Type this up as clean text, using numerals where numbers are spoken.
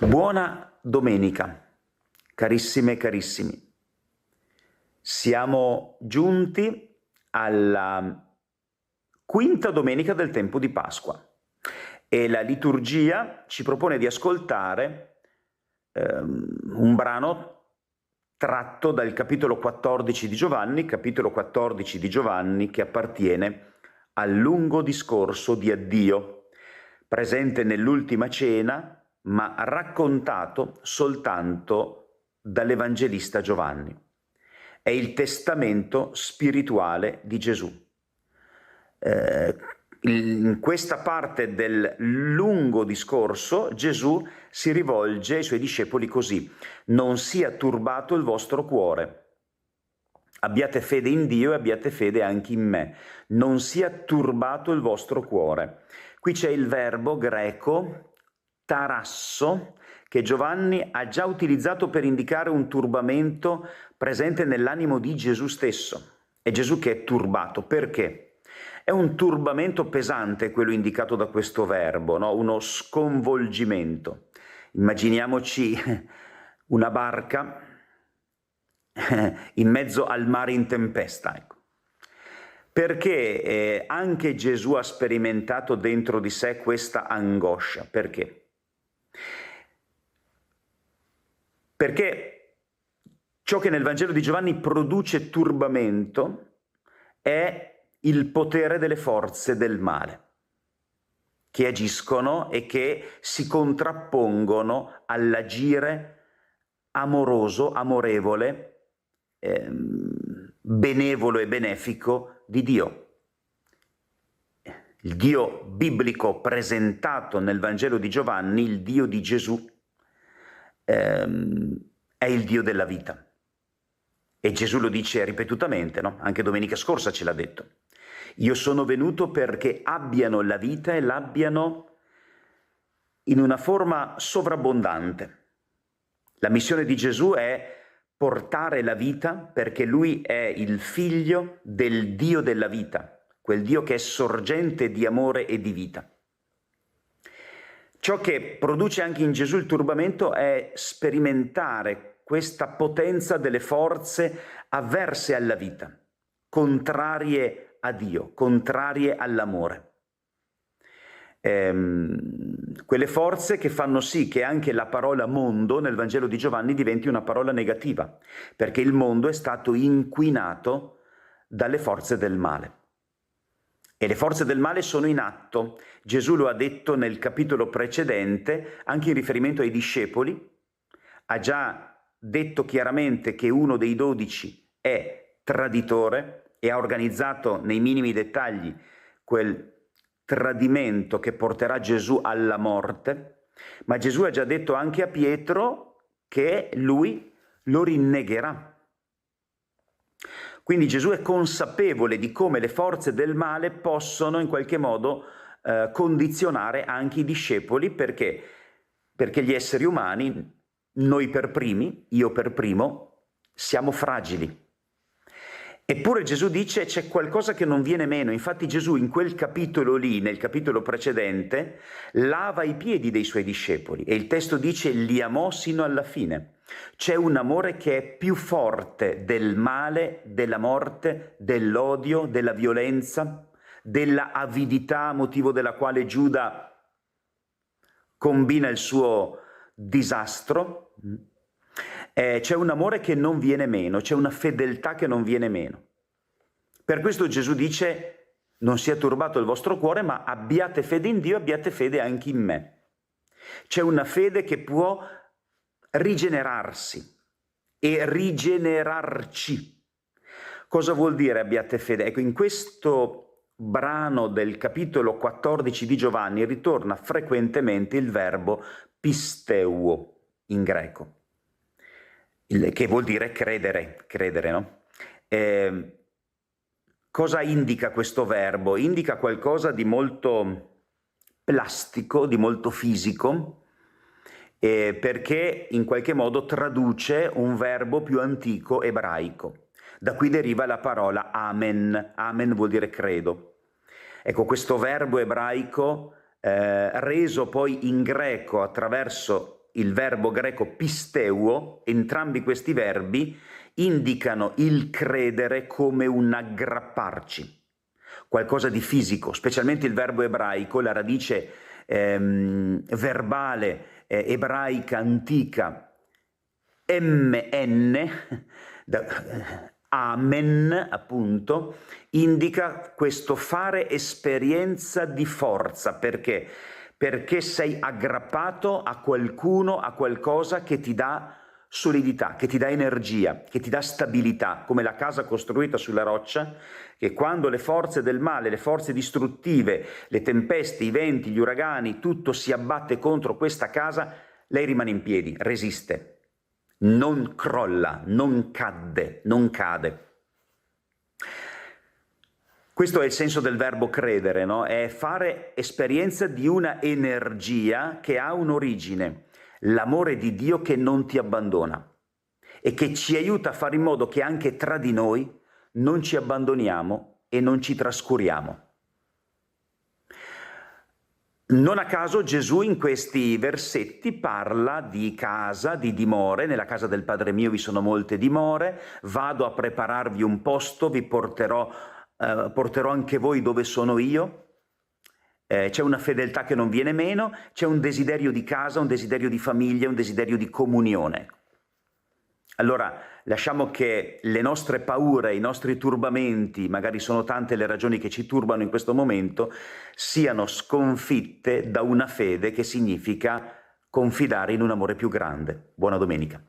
Buona domenica, carissime e carissimi. Siamo giunti alla quinta domenica del tempo di Pasqua e la liturgia ci propone di ascoltare un brano tratto dal capitolo 14 di Giovanni, che appartiene al lungo discorso di addio, presente nell'ultima cena, ma raccontato soltanto dall'Evangelista Giovanni. È il testamento spirituale di Gesù. In questa parte del lungo discorso Gesù si rivolge ai suoi discepoli così: non sia turbato il vostro cuore, abbiate fede in Dio e abbiate fede anche in me, non sia turbato il vostro cuore. Qui c'è il verbo greco tarasso, che Giovanni ha già utilizzato per indicare un turbamento presente nell'animo di Gesù stesso. È Gesù che è turbato. Perché? È un turbamento pesante quello indicato da questo verbo, no? Uno sconvolgimento. Immaginiamoci una barca in mezzo al mare in tempesta, ecco. Perché anche Gesù ha sperimentato dentro di sé questa angoscia? Perché? Perché ciò che nel Vangelo di Giovanni produce turbamento è il potere delle forze del male, che agiscono e che si contrappongono all'agire amoroso, amorevole, benevolo e benefico di Dio. Il Dio biblico presentato nel Vangelo di Giovanni, il Dio di Gesù, è il Dio della vita. E Gesù lo dice ripetutamente, no? Anche domenica scorsa ce l'ha detto. Io sono venuto perché abbiano la vita e l'abbiano in una forma sovrabbondante. La missione di Gesù è portare la vita perché lui è il figlio del Dio della vita, quel Dio che è sorgente di amore e di vita. Ciò che produce anche in Gesù il turbamento è sperimentare questa potenza delle forze avverse alla vita, contrarie a Dio, contrarie all'amore. Quelle forze che fanno sì che anche la parola mondo nel Vangelo di Giovanni diventi una parola negativa, perché il mondo è stato inquinato dalle forze del male. E le forze del male sono in atto. Gesù lo ha detto nel capitolo precedente, anche in riferimento ai discepoli. Ha già detto chiaramente che uno dei 12 è traditore e ha organizzato nei minimi dettagli quel tradimento che porterà Gesù alla morte. Ma Gesù ha già detto anche a Pietro che lui lo rinnegherà. Quindi Gesù è consapevole di come le forze del male possono in qualche modo condizionare anche i discepoli, perché gli esseri umani, noi per primi, io per primo, siamo fragili. Eppure Gesù dice c'è qualcosa che non viene meno. Infatti Gesù in quel capitolo lì, nel capitolo precedente, lava i piedi dei suoi discepoli e il testo dice li amò sino alla fine. C'è un amore che è più forte del male, della morte, dell'odio, della violenza, della avidità, motivo della quale Giuda combina il suo disastro. C'è un amore che non viene meno, c'è una fedeltà che non viene meno. Per questo Gesù dice non sia turbato il vostro cuore, ma abbiate fede in Dio, abbiate fede anche in me. C'è una fede che può rigenerarsi e rigenerarci. Cosa vuol dire abbiate fede? Ecco, in questo brano del capitolo 14 di Giovanni ritorna frequentemente il verbo pisteuo in greco, che vuol dire credere, no? Cosa indica questo verbo? Indica qualcosa di molto plastico, di molto fisico, perché in qualche modo traduce un verbo più antico ebraico. Da qui deriva la parola amen. Amen vuol dire credo. Ecco, questo verbo ebraico reso poi in greco attraverso il verbo greco pisteuo, entrambi questi verbi indicano il credere come un aggrapparci, qualcosa di fisico, specialmente il verbo ebraico, la radice verbale ebraica antica mn, amen appunto, indica questo fare esperienza di forza. Perché? Perché sei aggrappato a qualcuno, a qualcosa che ti dà solidità, che ti dà energia, che ti dà stabilità, come la casa costruita sulla roccia, che quando le forze del male, le forze distruttive, le tempeste, i venti, gli uragani, tutto si abbatte contro questa casa, lei rimane in piedi, resiste, non crolla, non cade, non cade. Questo è il senso del verbo credere, no? È fare esperienza di una energia che ha un'origine, l'amore di Dio che non ti abbandona e che ci aiuta a fare in modo che anche tra di noi non ci abbandoniamo e non ci trascuriamo. Non a caso Gesù in questi versetti parla di casa, di dimore. Nella casa del Padre mio vi sono molte dimore, vado a prepararvi un posto, vi porterò anche voi dove sono io. C'è una fedeltà che non viene meno, c'è un desiderio di casa, un desiderio di famiglia, un desiderio di comunione. Allora lasciamo che le nostre paure, i nostri turbamenti, magari sono tante le ragioni che ci turbano in questo momento, siano sconfitte da una fede che significa confidare in un amore più grande. Buona domenica.